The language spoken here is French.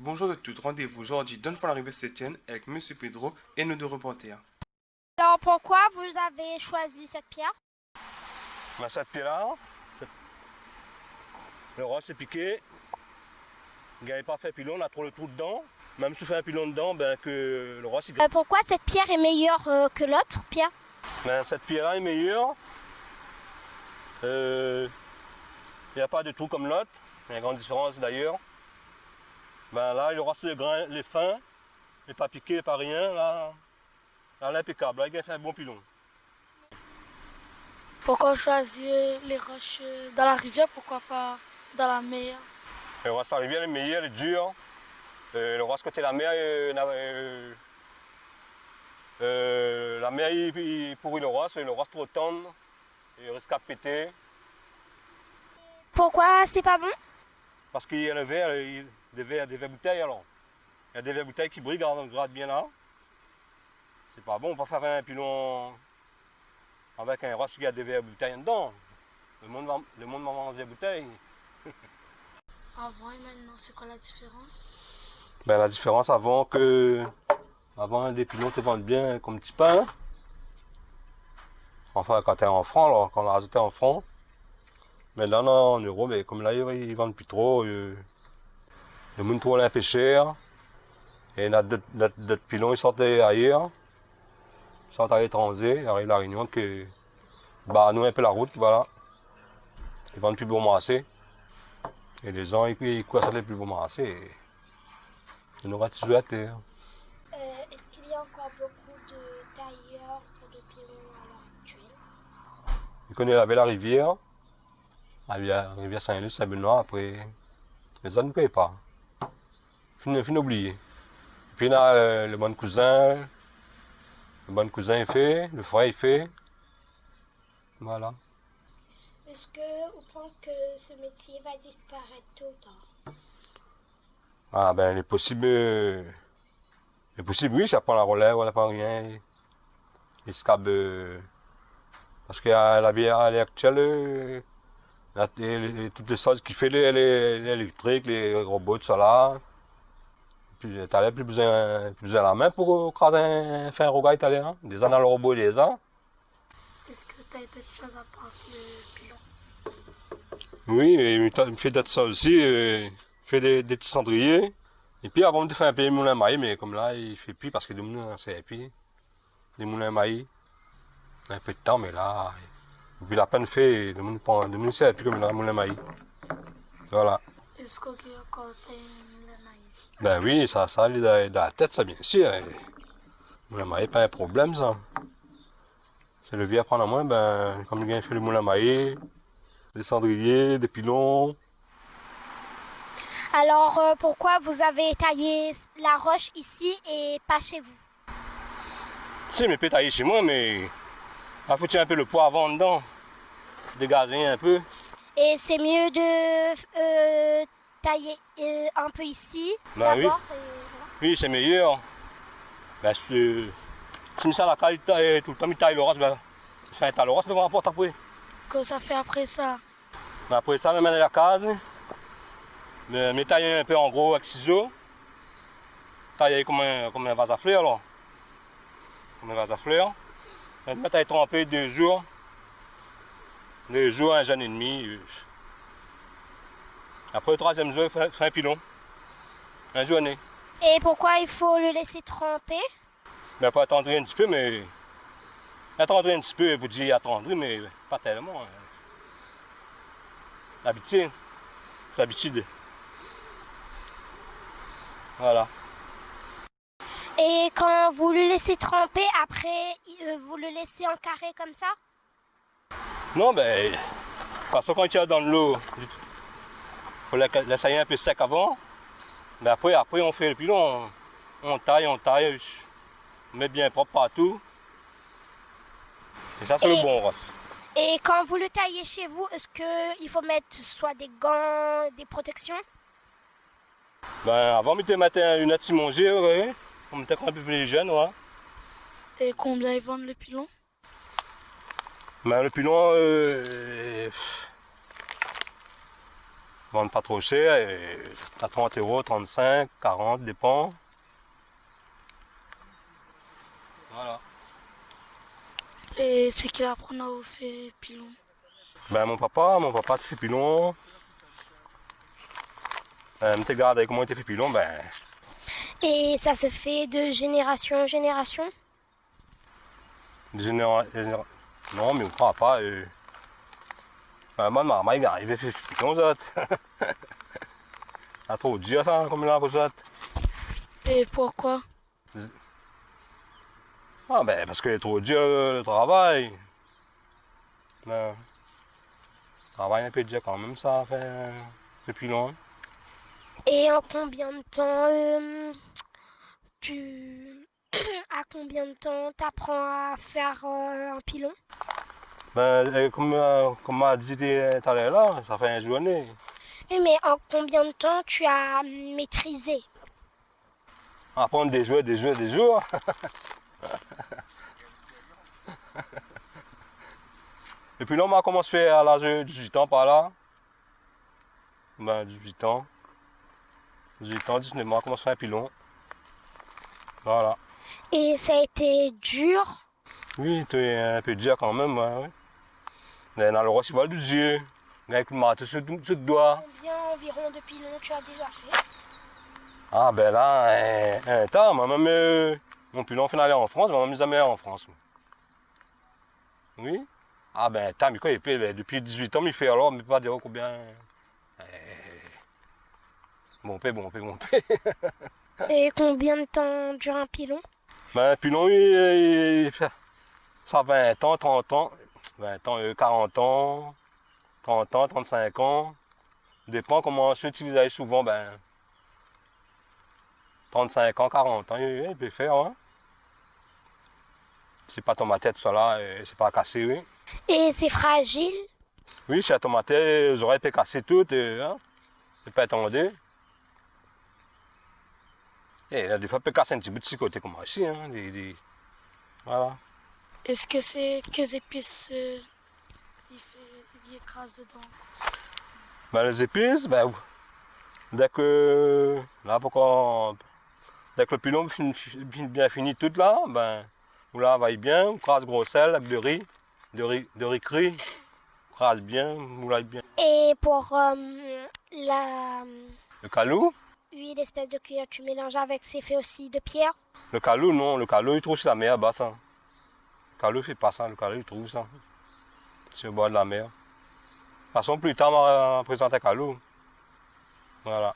Bonjour à toutes, rendez-vous aujourd'hui dans la rivière Septienne avec Monsieur Pedro et nos deux reporters. Alors pourquoi vous avez choisi cette pierre? Mais cette pierre-là, le roche est piqué, il n'avait pas fait pilon, on a trop le trou dedans. Même si on fait un pilon dedans, ben, que le roche il... Pourquoi cette pierre est meilleure que l'autre pierre? Ben, cette pierre-là est meilleure. Il n'y a pas de trou comme l'autre, il y a une grande différence d'ailleurs. Ben, là, le roche, le grain, les fins, il n'est pas piqué, pas rien. Là, elle est impeccable, là, il a fait un bon pilon. Pourquoi choisir les roches dans la rivière, pourquoi pas dans la mer? Le roche, la rivière est meilleure, elle est dure. Le roche côté la mer, la mer il pourrit le roche trop tendre, il risque à péter. Pourquoi c'est pas bon? Parce qu'il y a le verre, des verres bouteilles alors. Il y a des verres bouteilles qui brillent, regarde bien là. C'est pas bon, on peut faire un pilon avec un roche qui a des verres bouteilles dedans. Le monde va manger des bouteilles. Avant et maintenant, c'est quoi la différence? Ben, la différence avant des pilons te vendent bien comme petit pain. Enfin quand tu es en francs, alors, quand on a rajouté en francs. Mais là non, en euros, mais comme là ils vendent plus trop. Le monde trouve un peu cher. Et d'autres pilons ils sortent ailleurs. Ils sortent à l'étranger, ils arrivent à la Réunion que bah nous un peu la route, voilà. Ils vendent plus bon marché. Et les gens ils courent les plus bon marché. Ils n'auront toujours à terre. Est-ce qu'il y a encore beaucoup de tailleurs de pilons à l'heure actuelle? Ils connaissent la rivière. La rivière Saint-Luc, Saint-Benoît, après. Les gens ne connaissent pas. Fin oublié. Puis là, le bon cousin est fait, le frère est fait. Voilà. Est-ce que vous pensez que ce métier va disparaître tôt ou tard? Ah ben, il est possible, oui, ça prend la relève, on n'a pas rien. Il se cabe, parce que la vie à l'heure actuelle, toutes les choses qui fait l'électrique, les robots, tout ça là. Puis tu n'as plus besoin de la main pour faire un rogaille, t'as l'air, hein. Des annales robots, des ans. Est-ce que tu as d'autres choses à part le pilon? Oui, et il fait d'être ça aussi, il fait des petits cendriers. Et puis avant de faire un peu de moulin à maïs, mais comme là, il ne fait plus parce que des moulins, c'est puis des moulins à maïs. Un peu de temps, mais là, depuis la peine fait, des moulins, c'est plus comme un moulin à maïs. Voilà. Est-ce qu'il y a encore le maïs? Ben oui, ça allait dans la tête, ça bien sûr. Moulin à maïs, pas un problème, ça. C'est le vieux à prendre à moins, ben, comme le gars fait le moulin à maïs, des cendriers, des pilons. Alors pourquoi vous avez taillé la roche ici et pas chez vous? Si, mais peut tailler chez moi, mais il faut tirer un peu le poids avant dedans, dégager un peu. Et c'est mieux de tailler un peu ici Ben oui. d'abord. Oui, c'est meilleur. Ben, si ça la qualité tout le temps, il taille le roche, ben, il fait un taille le roche devant la porte après. Que ça fait après ça? Ben, après ça, on met la case, mais tailler un peu en gros avec ciseaux, tailler comme un vase à fleurs, alors. Comme un vase à fleurs. On tailler tremper 2 jours, 1 jour et demi. Après le 3e jour, il fait un pilon, une journée. Et pourquoi il faut le laisser tremper? Ben, pas attendre un petit peu, mais. Attendre un petit peu, pour dire attendre, mais pas tellement. L'habitude. C'est l'habitude. Voilà. Et quand vous le laissez tremper, après vous le laissez en carré comme ça? Non, ben. Parce que quand il tire dans l'eau, il faut laisser un peu sec avant. Mais après on fait le pilon. On taille, on met bien propre partout. Et ça, c'est le bon roche. Et quand vous le taillez chez vous, est-ce qu'il faut mettre soit des gants, des protections? Ben, avant, on mettait un lunettes Simon G, ouais. On mettait quand un peu plus jeune, ouais. Et combien ils vendent le pilon? Ben, le pilon, vendent pas trop cher, et à 30 euros, 35, 40, dépend. Voilà. Et c'est qui apprend à vous faire pilon? Ben mon papa te fait pilon. Me garde comment il te fait pilon, ben. Et ça se fait de génération en génération? Non, mais mon papa, ben, moi, maman, il arrive à faire pilon, ça. À trop dire ça, comme là, pour ça. Et pourquoi? Ah ben, parce que trop dur le travail. Ben, le travail un peu dur quand même, ça, fait depuis longtemps. Et en combien de temps tu... à combien de temps t'apprends à faire un pilon? Ben, comme m'a dit tout à l'heure là, ça fait une journée. Oui, mais en combien de temps tu as maîtrisé? Apprendre des jours, des jours, des jours. Et puis là, on a commencé à faire à l'âge de 18 ans par là. Ben, 18 ans. 18 ans, 19 ans, on commence à faire un pilon. Voilà. Et ça a été dur? Oui, c'est un peu dur quand même, ouais. Mais on a le roi qui va du Dieu. Avec le matin sur le doigt. Combien environ de pilons tu as déjà fait? Ah ben là, un temps, même mon pilon fait aller en France, maman mis jamais en France. Oui. Ah ben tant, mais quoi, et puis, ben, depuis 18 ans, il fait alors, mais pas dire combien. Bon paix, bon paix, bon paix. Et combien de temps dure un pilon? Ben pilon, ça 20 ans, 30 ans, 20 ans, 40 ans, 30 ans, 35 ans. Dépend comment on s'utilise souvent, ben 35 ans, 40 ans, il peut faire, hein. C'est pas ton ma tête, ça là, c'est pas cassé, oui. Et c'est fragile? Oui, si à ton matin, les oreilles peuvent casser toutes, hein. C'est pas attendu. Et là, des fois, peut casser un petit bout de côté comme ici, hein. Voilà. Est-ce que c'est quelles épices il écrase dedans? Ben, les épices, ben, dès que, là, dès que le pilon bien fini tout là, ben, vous la vaille bien, vous crase gros sel avec de riz cuit, vous crase bien, vous l'aille bien. Et pour la Le calou, huile, espèce de cuillère, tu mélanges avec, c'est fait aussi de pierre? le calou, non, le calou, il trouve sur la mer, bas, ça. Le calou, il fait pas ça, le calou, il trouve ça. C'est au bord de la mer. De toute façon, plus tard, on va présenter calou. Voilà.